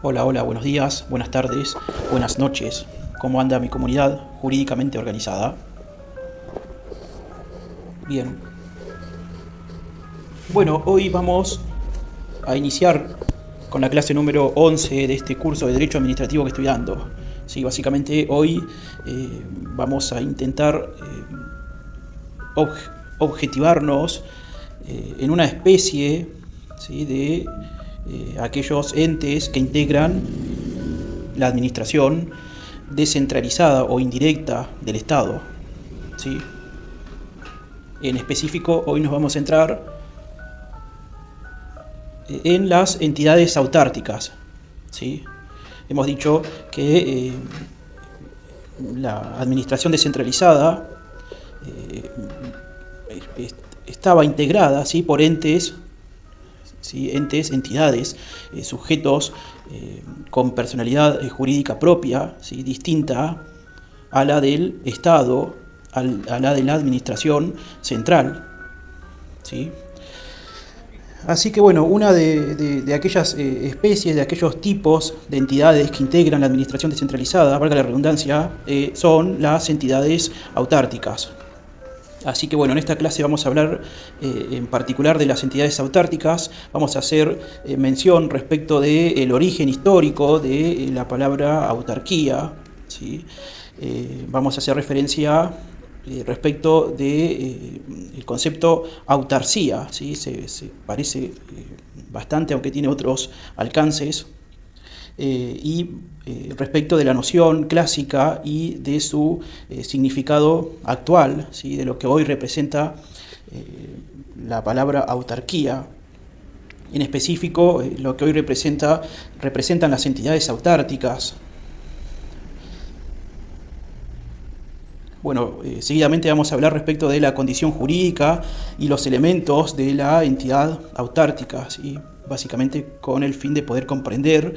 Hola, hola, buenos días, buenas tardes, buenas noches. ¿Cómo anda mi comunidad jurídicamente organizada? Bien. Bueno, hoy vamos a iniciar con la clase número 11 de este curso de Derecho Administrativo que estoy dando. Sí, básicamente hoy vamos a intentar objetivarnos en una especie, ¿sí?, de aquellos entes que integran la administración descentralizada o indirecta del Estado, ¿sí? En específico, hoy nos vamos a centrar en las entidades autárquicas, ¿sí? Hemos dicho que la administración descentralizada estaba integrada, ¿sí?, por entes, ¿sí?, entidades, sujetos con personalidad jurídica propia, ¿sí?, distinta a la del Estado, a la de la administración central, ¿sí? Así que bueno, una de aquellas especies, de aquellos tipos de entidades que integran la administración descentralizada, valga la redundancia, son las entidades autárquicas. Así que bueno, en esta clase vamos a hablar en particular de las entidades autárquicas. Vamos a hacer mención respecto del origen histórico de la palabra autarquía, ¿sí? Vamos a hacer referencia respecto de el concepto autarcía, ¿sí? Se parece bastante, aunque tiene otros alcances. Y respecto de la noción clásica y de su significado actual, ¿sí?, de lo que hoy representa la palabra autarquía. En específico, lo que hoy representan las entidades autárquicas. Bueno, seguidamente vamos a hablar respecto de la condición jurídica y los elementos de la entidad autárquica, ¿sí?, básicamente con el fin de poder comprender,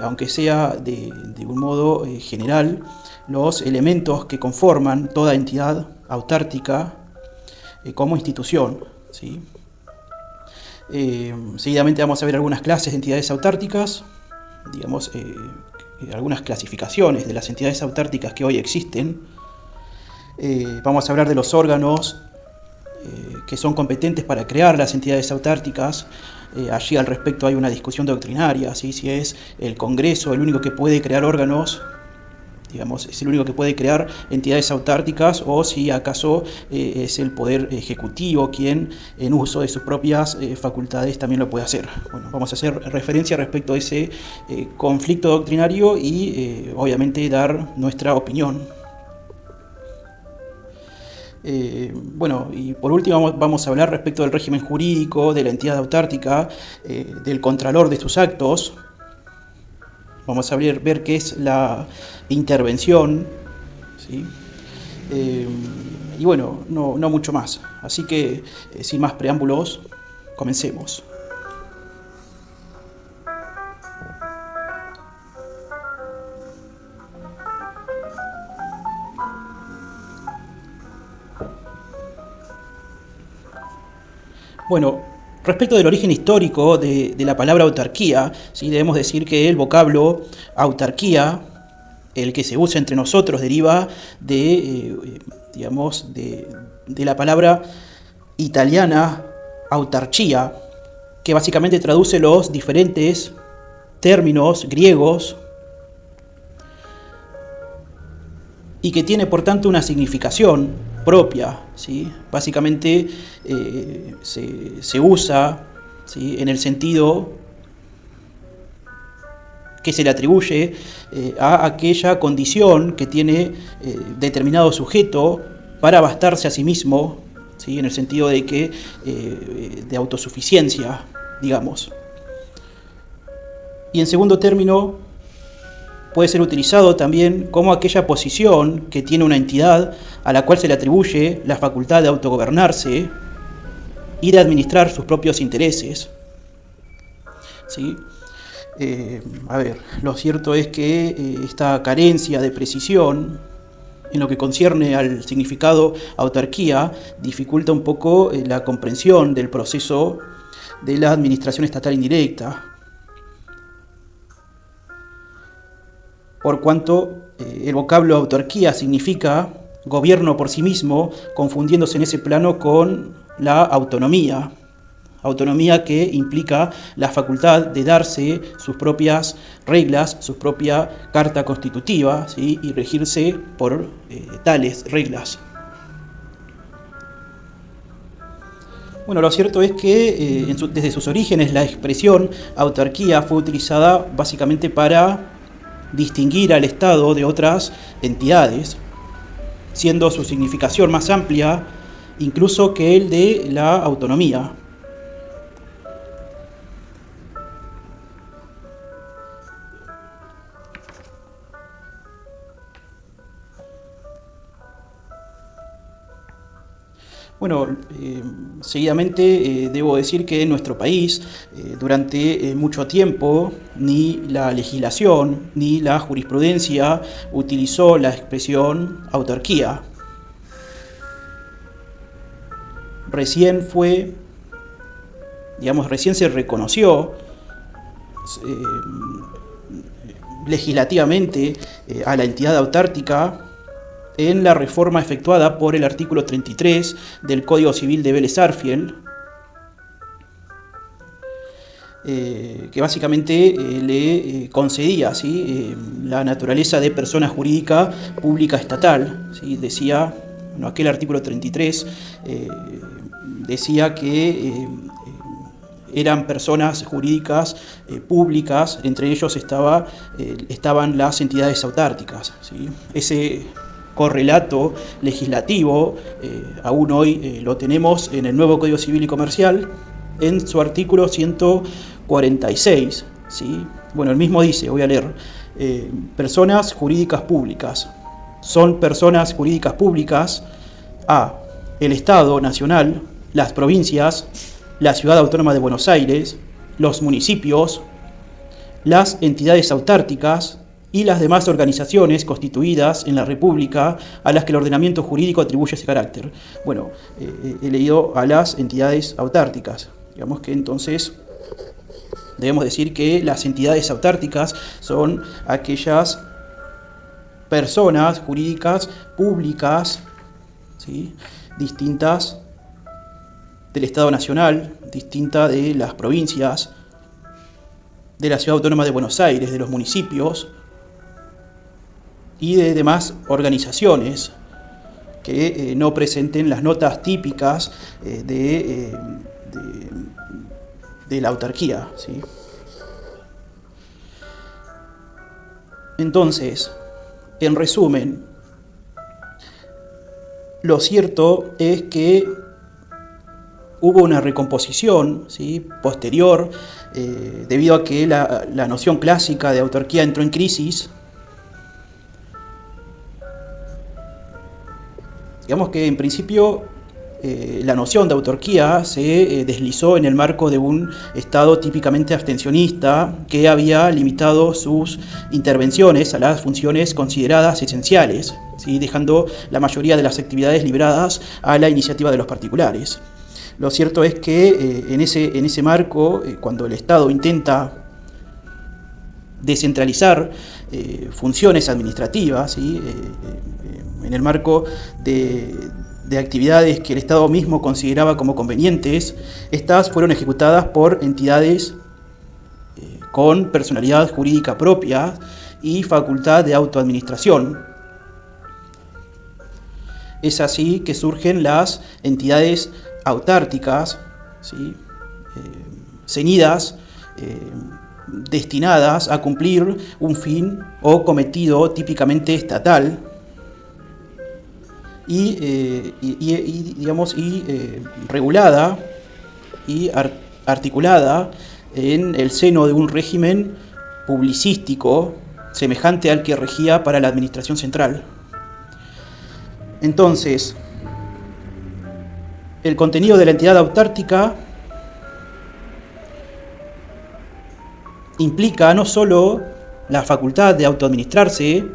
aunque sea de un modo general, los elementos que conforman toda entidad autárquica como institución, ¿sí? Seguidamente vamos a ver algunas clases de entidades autárquicas, digamos, algunas clasificaciones de las entidades autárquicas que hoy existen. Vamos a hablar de los órganos que son competentes para crear las entidades autárquicas. Allí al respecto hay una discusión doctrinaria, ¿sí?, si es el Congreso el único que puede crear órganos, digamos, es el único que puede crear entidades autárquicas, o si acaso es el Poder Ejecutivo quien, en uso de sus propias facultades, también lo puede hacer. Bueno, vamos a hacer referencia respecto a ese conflicto doctrinario y obviamente dar nuestra opinión. Bueno, y por último vamos a hablar respecto del régimen jurídico de la entidad autárquica, del contralor de sus actos. Vamos a ver qué es la intervención, ¿sí? Y bueno, no mucho más. Así que, sin más preámbulos, comencemos. Bueno, respecto del origen histórico de la palabra autarquía, ¿sí?, debemos decir que el vocablo autarquía, el que se usa entre nosotros, deriva de la palabra italiana autarchia, que básicamente traduce los diferentes términos griegos y que tiene por tanto una significación propia, ¿sí? Básicamente se usa, ¿sí?, en el sentido que se le atribuye a aquella condición que tiene determinado sujeto para bastarse a sí mismo, ¿sí?, en el sentido de que de autosuficiencia, digamos. Y en segundo término, puede ser utilizado también como aquella posición que tiene una entidad a la cual se le atribuye la facultad de autogobernarse y de administrar sus propios intereses, ¿sí? Lo cierto es que esta carencia de precisión en lo que concierne al significado autarquía dificulta un poco la comprensión del proceso de la administración estatal indirecta. por cuanto el vocablo autarquía significa gobierno por sí mismo, confundiéndose en ese plano con la autonomía. Autonomía que implica la facultad de darse sus propias reglas, su propia carta constitutiva, ¿sí? Y regirse por tales reglas. Bueno, lo cierto es que desde sus orígenes la expresión autarquía fue utilizada básicamente para distinguir al Estado de otras entidades, siendo su significación más amplia incluso que el de la autonomía. Bueno, seguidamente debo decir que en nuestro país durante mucho tiempo ni la legislación ni la jurisprudencia utilizó la expresión autarquía. Recién se reconoció legislativamente a la entidad autárquica en la reforma efectuada por el artículo 33 del Código Civil de Vélez Sarsfield, que básicamente le concedía, ¿sí?, la naturaleza de persona jurídica pública estatal, ¿sí? Decía, bueno, aquel artículo 33 decía que eran personas jurídicas públicas, entre ellos estaban las entidades autárquicas, ¿sí? Ese correlato legislativo aún hoy lo tenemos en el nuevo Código Civil y Comercial, en su artículo 146, ¿sí? Bueno, el mismo dice, voy a leer, personas jurídicas públicas. Son personas jurídicas públicas a el Estado Nacional, las provincias, la Ciudad Autónoma de Buenos Aires, los municipios, las entidades autárquicas y las demás organizaciones constituidas en la República a las que el ordenamiento jurídico atribuye ese carácter. Bueno, he leído a las entidades autárquicas. Digamos que entonces debemos decir que las entidades autárquicas son aquellas personas jurídicas públicas, ¿sí?, distintas del Estado Nacional, distintas de las provincias, de la Ciudad Autónoma de Buenos Aires, de los municipios y de demás organizaciones que no presenten las notas típicas de la autarquía, ¿sí? Entonces, en resumen, lo cierto es que hubo una recomposición, ¿sí?, posterior, debido a que la noción clásica de autarquía entró en crisis. Digamos que en principio la noción de autarquía se deslizó en el marco de un Estado típicamente abstencionista que había limitado sus intervenciones a las funciones consideradas esenciales, ¿sí?, dejando la mayoría de las actividades libradas a la iniciativa de los particulares. Lo cierto es que en ese marco, cuando el Estado intenta descentralizar funciones administrativas, ¿sí?, en el marco de actividades que el Estado mismo consideraba como convenientes, estas fueron ejecutadas por entidades con personalidad jurídica propia y facultad de autoadministración. Es así que surgen las entidades autárquicas, ¿sí?, ceñidas, destinadas a cumplir un fin o cometido típicamente estatal y regulada y articulada en el seno de un régimen publicístico semejante al que regía para la administración central. Entonces, el contenido de la entidad autárquica implica no solo la facultad de autoadministrarse,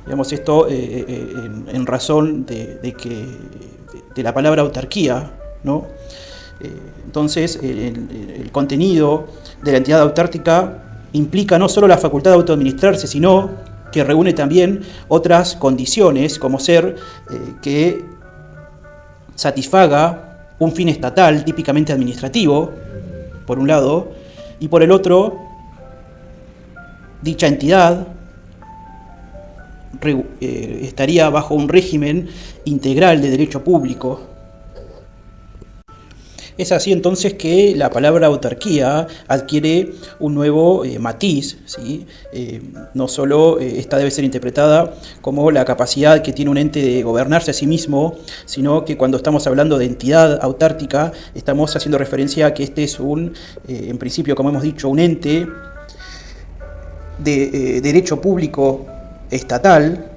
digamos esto en razón de la palabra autarquía, ¿no? Entonces, el contenido de la entidad autárquica implica no solo la facultad de autoadministrarse, sino que reúne también otras condiciones, como ser que satisfaga un fin estatal típicamente administrativo, por un lado, y por el otro, dicha entidad estaría bajo un régimen integral de derecho público. Es así entonces que la palabra autarquía adquiere un nuevo matiz, ¿sí? No solo esta debe ser interpretada como la capacidad que tiene un ente de gobernarse a sí mismo, sino que cuando estamos hablando de entidad autárquica estamos haciendo referencia a que este es en principio, como hemos dicho, un ente de derecho público estatal,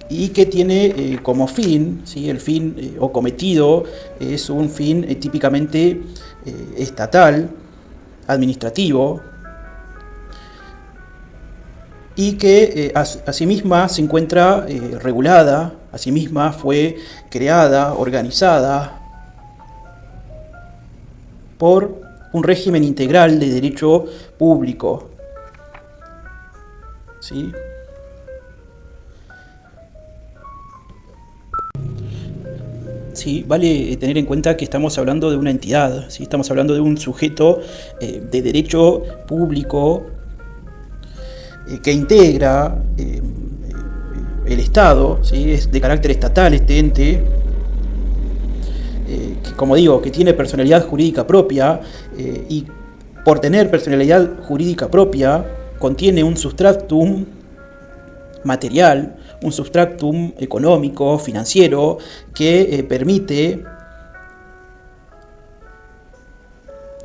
y que tiene como fin, ¿sí? El fin o cometido es un fin típicamente estatal, administrativo, y que asimisma se encuentra regulada, asimisma fue creada, organizada por un régimen integral de derecho público, ¿sí? Sí, vale tener en cuenta que estamos hablando de una entidad, ¿sí? Estamos hablando de un sujeto de derecho público que integra el Estado, ¿sí? Es de carácter estatal este ente, que, como digo, que tiene personalidad jurídica propia, y por tener personalidad jurídica propia contiene un substratum material, un substratum económico, financiero, que permite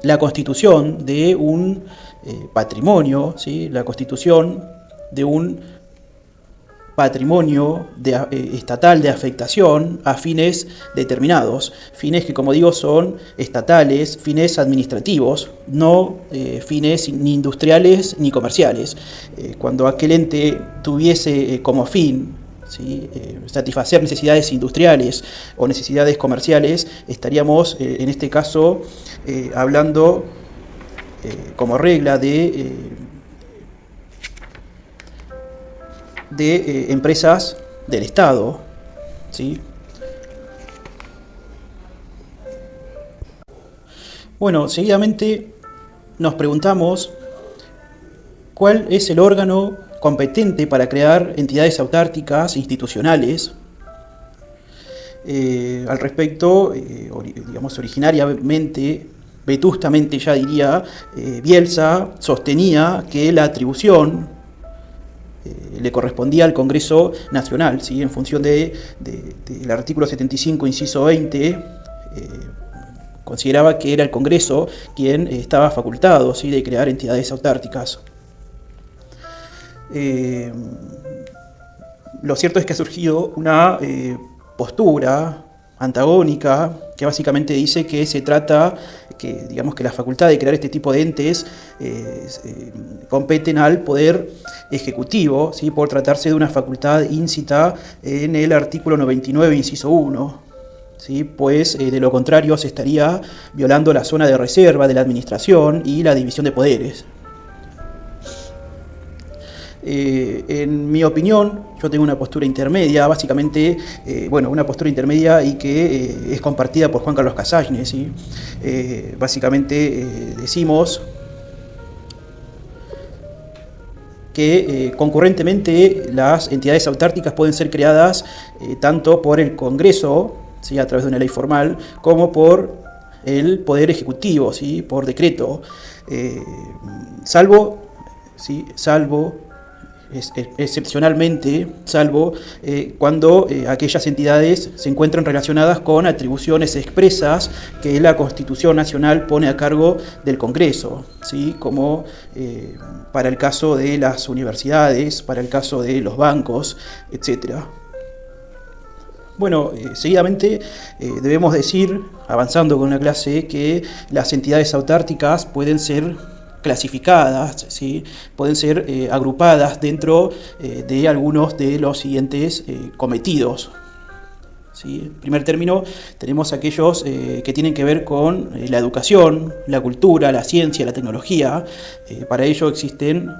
la constitución de un patrimonio, ¿sí? La constitución de un patrimonio estatal de afectación a fines determinados, fines que, como digo, son estatales, fines administrativos, no fines ni industriales ni comerciales. Cuando aquel ente tuviese como fin, ¿sí? Satisfacer necesidades industriales o necesidades comerciales, estaríamos en este caso hablando como regla de empresas del Estado, ¿sí? Bueno, seguidamente nos preguntamos cuál es el órgano competente para crear entidades autárquicas institucionales. Al respecto, digamos, originariamente, vetustamente ya diría, Bielsa sostenía que la atribución le correspondía al Congreso Nacional, ¿sí? En función del artículo 75, inciso 20, consideraba que era el Congreso quien estaba facultado, ¿sí? De crear entidades autárquicas. Lo cierto es que ha surgido una postura antagónica que básicamente dice que se trata, que digamos que la facultad de crear este tipo de entes competen al Poder Ejecutivo, ¿sí? Por tratarse de una facultad íncita en el artículo 99, inciso 1, ¿sí? Pues de lo contrario se estaría violando la zona de reserva de la administración y la división de poderes. En mi opinión, yo tengo una postura intermedia, básicamente, una postura intermedia y que es compartida por Juan Carlos Casagne, ¿sí? Básicamente decimos que concurrentemente las entidades autárquicas pueden ser creadas tanto por el Congreso, ¿sí? A través de una ley formal, como por el Poder Ejecutivo, ¿sí? Por decreto, salvo excepcionalmente, cuando aquellas entidades se encuentran relacionadas con atribuciones expresas que la Constitución Nacional pone a cargo del Congreso, ¿sí? Como para el caso de las universidades, para el caso de los bancos, etc. Bueno, seguidamente debemos decir, avanzando con la clase, que las entidades autárquicas pueden ser clasificadas, ¿sí? Pueden ser agrupadas dentro de algunos de los siguientes cometidos, ¿sí? En primer término, tenemos aquellos que tienen que ver con la educación, la cultura, la ciencia, la tecnología. Para ello existen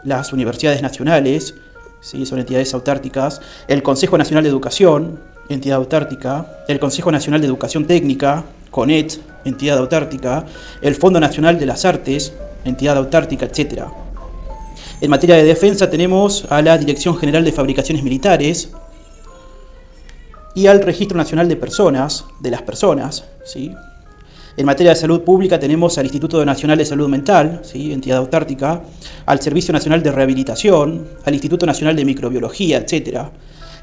las universidades nacionales, ¿sí? Son entidades autárquicas, el Consejo Nacional de Educación, entidad autárquica, el Consejo Nacional de Educación Técnica, CONET, entidad autárquica, el Fondo Nacional de las Artes, entidad autárquica, etc. En materia de defensa tenemos a la Dirección General de Fabricaciones Militares y al Registro Nacional de Personas, de las personas, ¿sí? En materia de salud pública tenemos al Instituto Nacional de Salud Mental, ¿sí? Entidad autárquica, al Servicio Nacional de Rehabilitación, al Instituto Nacional de Microbiología, etc.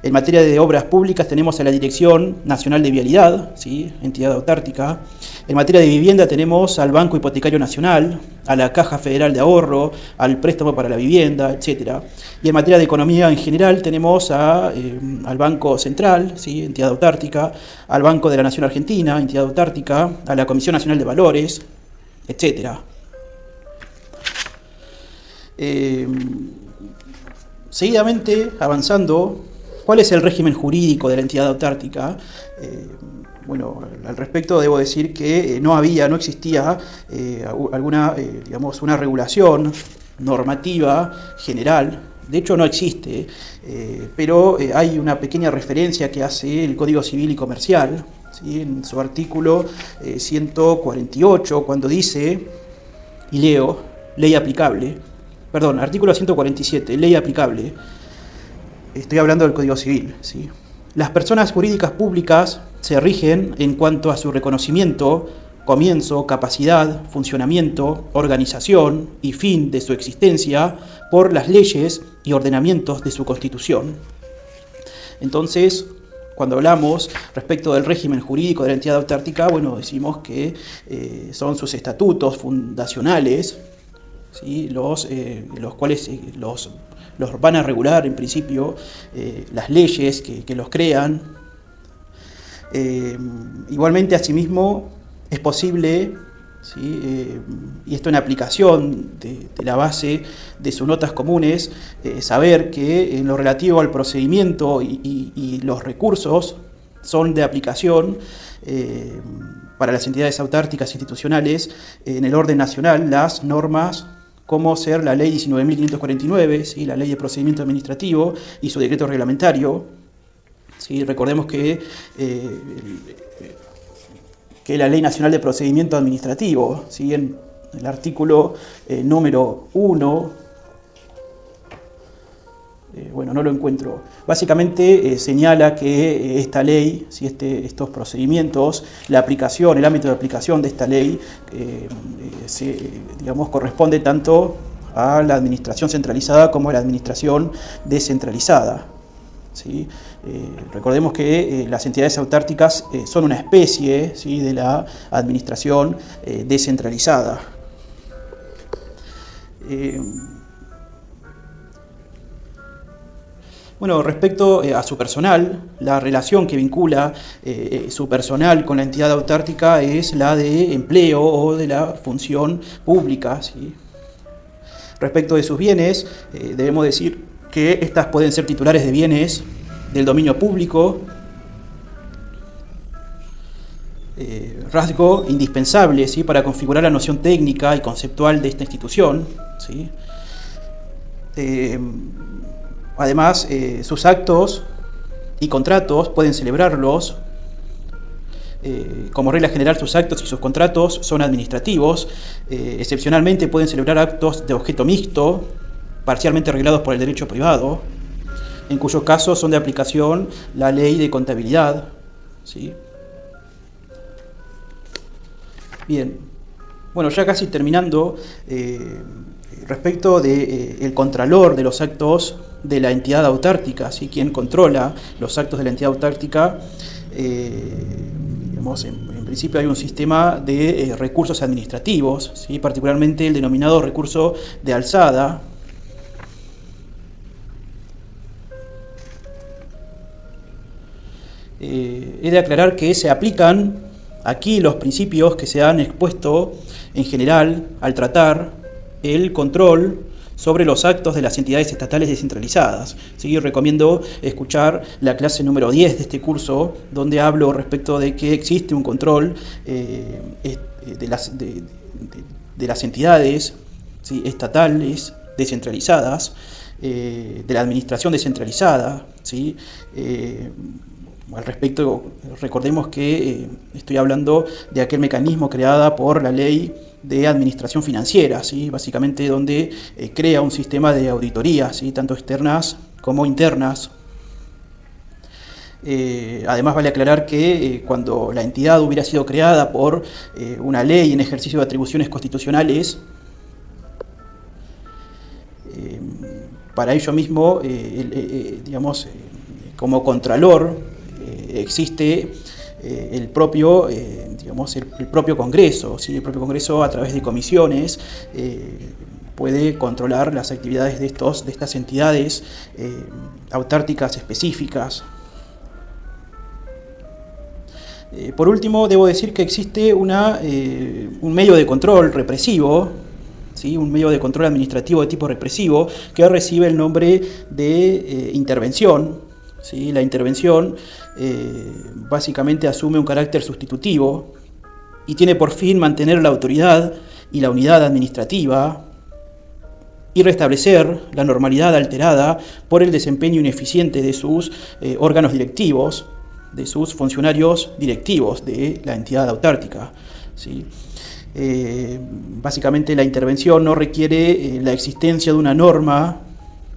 En materia de obras públicas tenemos a la Dirección Nacional de Vialidad, ¿sí? Entidad autárquica. En materia de vivienda tenemos al Banco Hipotecario Nacional, a la Caja Federal de Ahorro, al Préstamo para la Vivienda, etc. Y en materia de economía en general tenemos al Banco Central, ¿sí? Entidad autárquica, al Banco de la Nación Argentina, entidad autárquica, a la Comisión Nacional de Valores, etc. Seguidamente, avanzando, ¿cuál es el régimen jurídico de la entidad autárquica? Bueno, al respecto debo decir que no existía una regulación normativa general. De hecho no existe, pero hay una pequeña referencia que hace el Código Civil y Comercial, ¿sí? En su artículo 148, cuando dice, y leo, ley aplicable, perdón, artículo 147, ley aplicable. Estoy hablando del Código Civil, ¿sí? Las personas jurídicas públicas se rigen en cuanto a su reconocimiento, comienzo, capacidad, funcionamiento, organización y fin de su existencia por las leyes y ordenamientos de su Constitución. Entonces, cuando hablamos respecto del régimen jurídico de la entidad autárquica, bueno, decimos que son sus estatutos fundacionales, ¿sí? Los cuales los van a regular en principio las leyes que los crean. Igualmente, asimismo, es posible, ¿sí? Y esto en aplicación de la base de sus notas comunes, saber que en lo relativo al procedimiento y los recursos son de aplicación para las entidades autárquicas institucionales en el orden nacional las normas como ser la ley 19.549, ¿sí? La ley de procedimiento administrativo y su decreto reglamentario. ¿Sí? Recordemos que la Ley Nacional de Procedimiento Administrativo, ¿sí? En el artículo número 1, bueno, no lo encuentro, básicamente señala que esta ley, ¿sí? Estos procedimientos, la aplicación, el ámbito de aplicación de esta ley, corresponde tanto a la administración centralizada como a la administración descentralizada. ¿Sí? Recordemos que las entidades autárquicas son una especie, ¿sí? de la administración descentralizada. Bueno, respecto a su personal, la relación que vincula su personal con la entidad autárquica es la de empleo o de la función pública, ¿sí? Respecto de sus bienes, debemos decir que estas pueden ser titulares de bienes del dominio público, rasgo indispensable, ¿sí? para configurar la noción técnica y conceptual de esta institución, ¿sí? Además, sus actos y contratos pueden celebrarlos. Como regla general, sus actos y sus contratos son administrativos. Excepcionalmente pueden celebrar actos de objeto mixto, parcialmente reglados por el derecho privado, en cuyo caso son de aplicación la ley de contabilidad, ¿sí? Bien, bueno, ya casi terminando, respecto del contralor de los actos de la entidad autárquica, ¿sí? Quien controla los actos de la entidad autárquica, en principio hay un sistema de recursos administrativos, ¿sí? Particularmente el denominado recurso de alzada. He de aclarar que se aplican aquí los principios que se han expuesto en general al tratar el control sobre los actos de las entidades estatales descentralizadas. ¿Sí? Recomiendo escuchar la clase número 10 de este curso, donde hablo respecto de que existe un control de las entidades, ¿sí? estatales descentralizadas, de la administración descentralizada, ¿sí? Al respecto, recordemos que estoy hablando de aquel mecanismo creado por la ley de administración financiera, ¿sí? Básicamente donde crea un sistema de auditoría, ¿sí? Tanto externas como internas. Además vale aclarar que cuando la entidad hubiera sido creada por una ley en ejercicio de atribuciones constitucionales, para ello mismo, digamos, como contralor, existe el propio, digamos, el propio Congreso, ¿sí? El propio Congreso, a través de comisiones, puede controlar las actividades de estas entidades autárquicas específicas. Por último, debo decir que existe un medio de control represivo, ¿sí? Un medio de control administrativo de tipo represivo que recibe el nombre de intervención. ¿Sí? La intervención básicamente asume un carácter sustitutivo y tiene por fin mantener la autoridad y la unidad administrativa y restablecer la normalidad alterada por el desempeño ineficiente de sus órganos directivos, de sus funcionarios directivos de la entidad autárquica. ¿Sí? Básicamente la intervención no requiere la existencia de una norma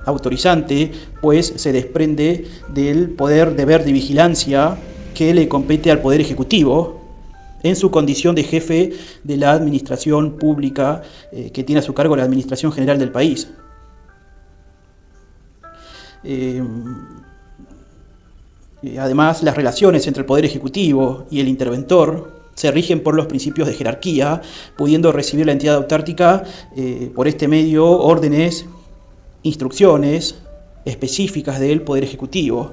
autorizante, pues se desprende del deber de vigilancia que le compete al Poder Ejecutivo en su condición de jefe de la administración pública que tiene a su cargo la Administración General del país. Además, las relaciones entre el Poder Ejecutivo y el interventor se rigen por los principios de jerarquía, pudiendo recibir la entidad autárquica por este medio órdenes, instrucciones específicas del Poder Ejecutivo.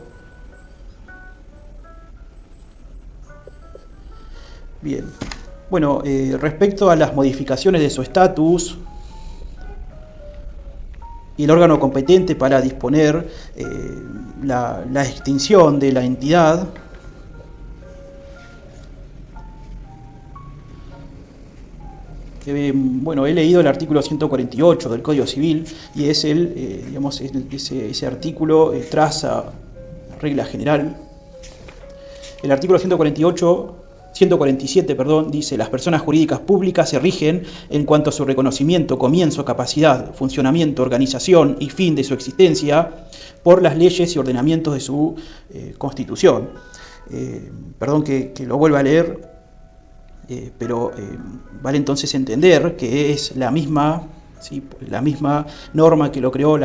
Bien, bueno, respecto a las modificaciones de su estatus y el órgano competente para disponer la extinción de la entidad, bueno, he leído el artículo 148 del Código Civil y es digamos, ese artículo traza regla general. El artículo 147, dice: las personas jurídicas públicas se rigen en cuanto a su reconocimiento, comienzo, capacidad, funcionamiento, organización y fin de su existencia por las leyes y ordenamientos de su Constitución. Perdón que lo vuelva a leer. Pero vale entonces entender que es la misma, ¿sí? La misma norma que lo creó,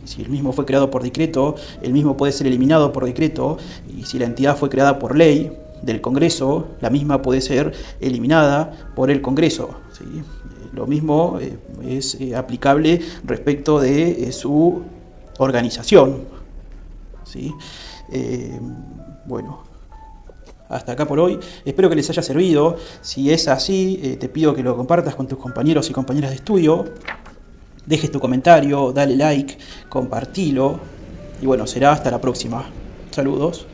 si el mismo fue creado por decreto, el mismo puede ser eliminado por decreto, y si la entidad fue creada por ley del Congreso, la misma puede ser eliminada por el Congreso, ¿sí? Lo mismo es aplicable respecto de su organización, ¿sí? Bueno, hasta acá por hoy. Espero que les haya servido. Si es así, te pido que lo compartas con tus compañeros y compañeras de estudio. Dejes tu comentario, dale like, compartilo. Y bueno, será hasta la próxima. Saludos.